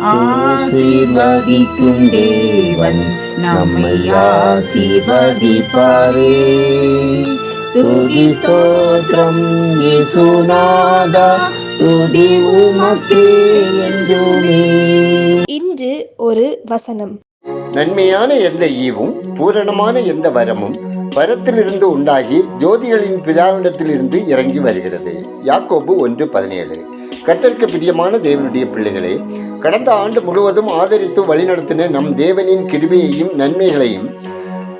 ஆசீர்வதிக்கும் தேவன் நம்மை ஆசீர்வதிப்பாரே. துதி ஸ்தோத்திரம் இயேசுநாதா, துதி உமக்கே என்றுமே. இன்று ஒரு வசனம். நன்மையான எந்த ஈவும் பூரணமான எந்த வரமும் பரத்திலிருந்து உண்டாகி ஜோதிகளின் பிதாவிடத்திலிருந்து இறங்கி வருகிறது. யாக்கோபு 1:17. கர்த்தருக்கு பிரியமான தேவனுடைய பிள்ளைகளே, கடந்த ஆண்டு முழுவதும் ஆதரித்து வழிநடத்தின நம் தேவனின் கிருபையையும் நன்மைகளையும்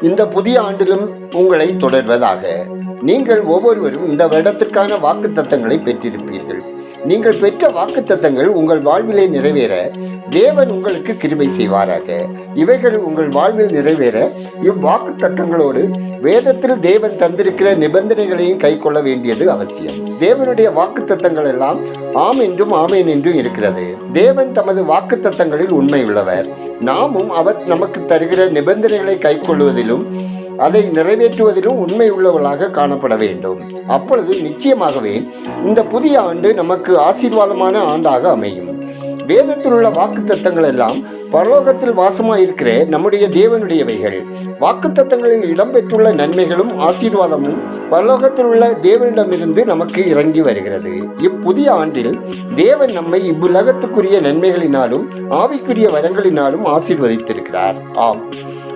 இந்த புதிய ஆண்டிலும் உங்களை தொடர்வதாக. நீங்கள் ஒவ்வொருவரும் இந்த வருடத்திற்கான வாக்குத்தத்தங்களை பெற்றிருப்பீர்கள். நீங்கள் பெற்ற வாக்குத்தத்தங்கள் உங்கள் வாழ்விலே நிறைவேற தேவன் உங்களுக்கு கிருபை செய்வாராக. இவைகள் உங்கள் வாழ்வில் நிறைவேற இவ்வாக்குத்தத்தங்களோடு வேதத்தில் தேவன் தந்திருக்கிற நிபந்தனைகளையும் கை கொள்ள வேண்டியது அவசியம். தேவனுடைய வாக்குத்தத்தங்கள் எல்லாம் ஆம் என்றும் ஆமேன் என்றும் இருக்கிறது. தேவன் தமது வாக்குத்தத்தங்களில் உண்மை உள்ளவர். நாமும் அவர் நமக்கு தருகிற நிபந்தனைகளை கை கொள்வதிலும் அதை நிறைவேற்றுவதிலும் உண்மை உள்ளவர்களாக காணப்பட வேண்டும். அப்பொழுது நிச்சயமாகவே இந்த புதிய ஆண்டு நமக்கு ஆசீர்வாதமான ஆண்டாக அமையும். வேதத்தில் உள்ள வாக்குத்தத்தங்கள் எல்லாம் பரலோகத்தில் வாசமாயிருக்கிற நம்முடைய தேவனுடையவைகள். வாக்குத்தத்தங்களில் இடம்பெற்றுள்ள நன்மைகளும் ஆசீர்வாதமும் பரலோகத்தில் உள்ள தேவனிடமிருந்து நமக்கு இறங்கி வருகிறது. இப்புதிய ஆண்டில் தேவன் நம்மை இவ்வுலகத்துக்குரிய நன்மைகளினாலும் ஆவிக்குரிய வரங்களினாலும் ஆசீர்வதித்திருக்கிறார். ஆம்,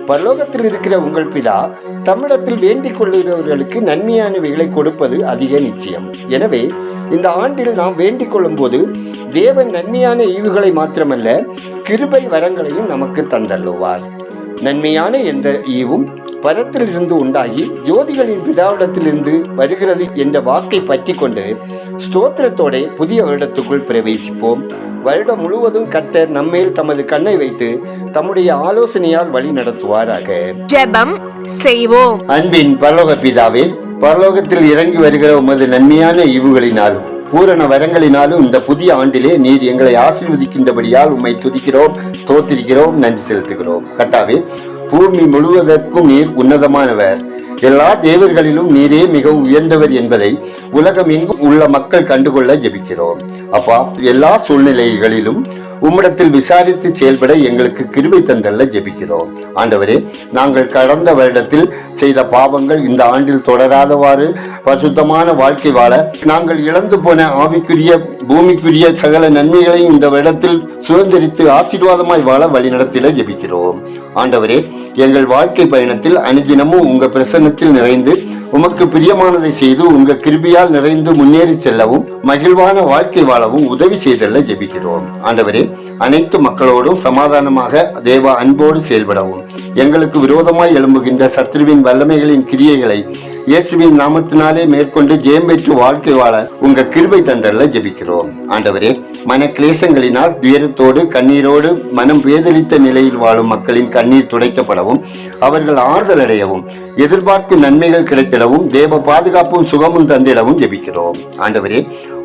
பரலோகத்தில் இருக்கிற உங்கள் பிதா தமிழத்தில் வேண்டிக் கொள்ளுகிறவர்களுக்கு நன்மையானவைகளை கொடுப்பது அதிக நிச்சயம். எனவே இந்த ஆண்டில் நாம் வேண்டிக் கொள்ளும் போது தேவன் நன்மையான ஈவுகளை மாத்திரமல்ல, கிருபை வரங்களையும் நமக்கு தந்தள்ளுவார். நன்மையான எந்த ஈவும் பரத்திலிருந்து உண்டாகி ஜோதிகளின் பிதாவிடத்திலிருந்து வருகிறது என்ற வாக்கை பற்றி கொண்டு ஸ்தோத்திரத்தோட புதிய வருடத்துக்குள் பிரவேசிப்போம். வருடம் முழுவதும் கர்த்தர் நம்மேல் தமது கண்ணை வைத்து தம்முடைய ஆலோசனையால் வழி நடத்துவாராக. ஜெபம் செய்வோம். அன்பின் பரலோக பிதாவே, பரலோகத்தில் இறங்கி வருகிற உமது நன்மையான ஈவுகளினாலும் பூரண வரங்களினாலும் இந்த புதிய ஆண்டிலே நீர் எங்களை ஆசீர்வதிக்கின்றபடியால் உம்மை துதிக்கிறோம், ஸ்தோத்திரிக்கிறோம், நன்றி செலுத்துகிறோம். கர்த்தாவே, பூமி முழுவதற்கும் நீர் உன்னதமானவர். எல்லா தேவர்களிலும் நீரே மிகவும் உயர்ந்தவர் என்பதை உலகம் எங்கும் உள்ள மக்கள் கண்டுகொள்ள ஜெபிக்கிறோம். அப்பா, எல்லா சூழ்நிலைகளிலும் உம்மிடத்தில் விசாரித்து செயல்பட எங்களுக்கு கிருபை தந்தல்ல ஜெபிக்கிறோம். ஆண்டவரே, நாங்கள் கடந்த வருடத்தில் செய்த பாவங்கள் இந்த ஆண்டில் தொடராதவாறு பரிசுத்தமான வாழ்க்கை வாழ, நாங்கள் இழந்து போன ஆவிக்குரிய பூமிக்குரிய சகல நன்மைகளையும் இந்த வருடத்தில் சுதந்திரித்து ஆசீர்வாதமாய் வாழ வழிநடத்திட ஜெபிக்கிறோம். ஆண்டவரே, எங்கள் வாழ்க்கை பயணத்தில் அனுதினமும் உங்க பிரசன்னத்தில் நிறைந்து உமக்கு பிரியமானதை செய்து உங்க கிருபியால் நிறைந்து முன்னேறி செல்லவும் மகிழ்வான வாழ்க்கை வாழவும் உதவி செய்தல்ல ஜெபிக்கிறோம். ஆண்டவரே, அனைத்து மக்களோடும் சமாதானமாக தேவ அன்போடு செயல்படவும் எங்களுக்கு விரோதமாய் எழும்புகின்ற சத்ருவின் வல்லமைகளின் கிரியைகளை இயேசுவின் நாமத்தினாலே மேற்கொண்டு ஜெயம் பெற்று வாழ்க்கை வாழ உங்க கிருபை தண்டல்ல ஜெபிக்கிறோம். ஆண்டவரே, மன கிளேசங்களினால் துயரத்தோடு கண்ணீரோடு மனம் வேதளித்த நிலையில் வாழும் மக்களின் கண்ணீர் துடைக்கப்படவும் அவர்கள் ஆறுதல் அடையவும் எதிர்பார்க்கும் நன்மைகள் கிடைத்திடவும் தேவ பாதுகாப்பும் சுகமும் தந்திடவும் ஜெபிக்கிறோம். ஆண்டவரே,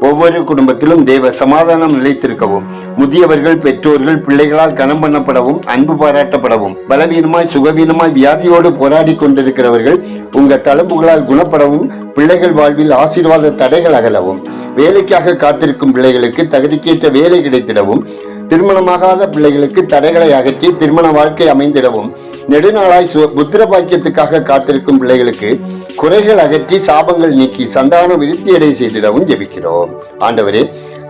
ஒவ்வொரு குடும்பத்திலும் தேவ சமாதானம் நிலைத்திருக்கவும் முதியவர்கள் பெற்றோர்கள் பிள்ளைகளால் கனம் பண்ணப்படவும் அன்பு பாராட்டப்படவும் பலவீனமாய் சுகவீனமாய் வியாதியோடு போராடி கொண்டிருக்கிறவர்கள் உங்க தழும்புகளால் குணப்படவும் பிள்ளைகள் வாழ்வில் ஆசீர்வாத தடைகள் அகலவும் வேலைக்காக காத்திருக்கும் பிள்ளைகளுக்கு தகுதிக்கேற்ற வேலை கிடைத்திடவும் திருமணமாகாத பிள்ளைகளுக்கு தடைகளை அகற்றி திருமண வாழ்க்கை அமைந்திடவும் நெடுநாளாய் புத்திர பாக்கியத்துக்காக காத்திருக்கும் பிள்ளைகளுக்கு குறைகள் அகற்றி சாபங்கள் நீக்கி சந்தான விருத்தியடை செய்திடவும் ஜெபிக்கிறோம். ஆண்டவரே,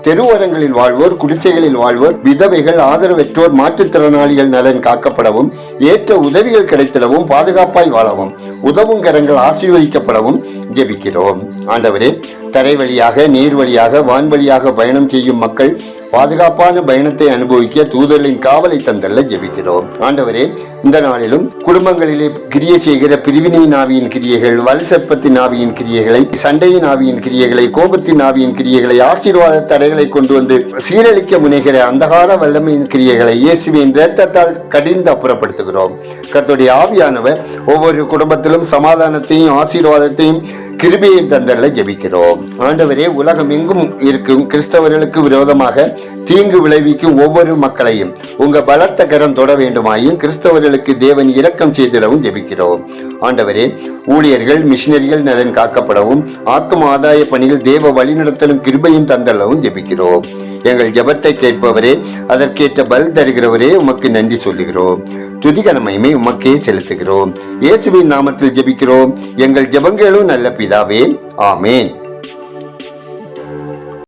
தெருவோரங்களில் வாழ்வோர், குடிசைகளில் வாழ்வோர், விதவைகள், ஆதரவற்றோர், மாற்றுத்திறனாளிகள் நலன் காக்கப்படவும் ஏற்ற உதவிகள் கிடைத்திடவும் பாதுகாப்பாய் வாழவும் உதவும் கரங்கள் ஆசீர்வதிக்கப்படவும் ஜெபிக்கிறோம். ஆண்டவரே, தரை வழியாக நீர் வழியாக வான்வழியாக பயணம் செய்யும் மக்கள் பாதுகாப்பான பயணத்தை அனுபவிக்க தூதர்களின் காவலை தந்தல்ல ஜெபிக்கிறோம். ஆண்டவரே, இந்த நாளிலும் குடும்பங்களிலே கிரியை செய்கிற பிரிவினையின் ஆவியின் கிரியைகள், வலுசற்பத்தின் ஆவியின் கிரியைகளை, சண்டையின் ஆவியின் கிரியைகளை, கோபத்தின் ஆவியின் கிரியைகளை, ஆசீர்வாத தடைகளை கொண்டு வந்து சீரழிக்க முனைகிற அந்தகார வல்லமையின் கிரியைகளை இயேசுவின் இரத்தத்தால் கடிந்து அப்புறப்படுத்துகிறோம். கர்த்தருடைய ஆவியானவர் ஒவ்வொரு குடும்பத்திலும் சமாதானத்தையும் ஆசீர்வாதத்தையும் கிருபையின் தந்தல்ல ஜெபிக்கிறோம். ஆண்டவரே, உலகம் எங்கும் இருக்கும் கிறிஸ்தவர்களுக்கு விரோதமாக தீங்கு விளைவிக்கும் ஒவ்வொரு மக்களையும் உங்க பலத்த கரம் தொட வேண்டுமாயும் கிறிஸ்தவர்களுக்கு தேவன் இரக்கம் செய்திடவும் ஜெபிக்கிறோம். ஆண்டவரே, ஊழியர்கள் மிஷினரிகள் நலன் காக்கப்படவும் ஆத்தும ஆதாய பணிகள் தேவ வழிநடத்தலும் கிருபையும் தந்தளவும் ஜெபிக்கிறோம். எங்கள் ஜெபத்தை கேட்பவரே, அதற்கேற்ற பல் தருகிறவரே, உமக்கு நன்றி சொல்லுகிறோம். துதிகன மகிமை உமக்கே செலுத்துகிறோம். இயேசுவின் நாமத்தில் ஜெபிக்கிறோம் எங்கள் ஜெபங்களும் நல்ல பிதாவே, ஆமேன்.